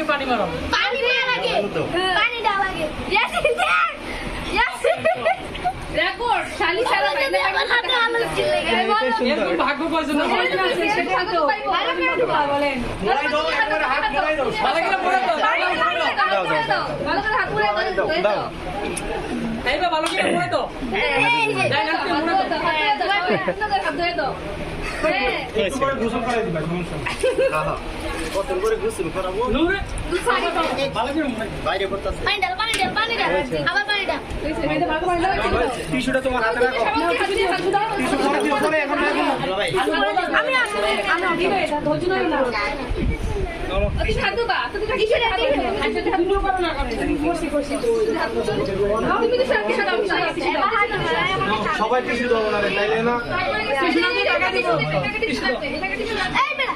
আগে পানি মারো। পানি মারা লাগে পানি দেওয়া লাগে ইয়াসিন ইয়াসিন রেকর্ড শালি শালা বাইরে আমার হাতে আলো ছিল এরকম ভাগ্য কয়জন না হয় সেটা তো ভালো করে তো বলেন মোড়াই দাও একবারে হাত মোড়াই দাও ভালো করে পড়ে দাও ভালো করে হাত পুরো করে দাও এইবা ভালো করে পড়ে দাও এই যে যাই না তুমি মুড়ে দাও হাত ধরে দাও একটু করে গোসল করাই দিবা সমস্যা হ্যাঁ কত করে গোসল করাবো নূরে ভালো করে মুড়ে বাইরে করতেছে পানি দাও আবার পানি দাও টিস্যুটা তোমার হাতে রাখো টিস্যু পরে দিও পরে এখন রাখো ভাই আমি কি করে এটা ধৈর্য ধরে না চলো তুই হাত দাও তুই কিসে রাখি হাত দুটো করো না করে বসে তুমি তো সব কিছু দাও সবাই টিস্যু দাও না রে তাইলে না টিস্যু দিয়ে টাকা দিব এই বেটা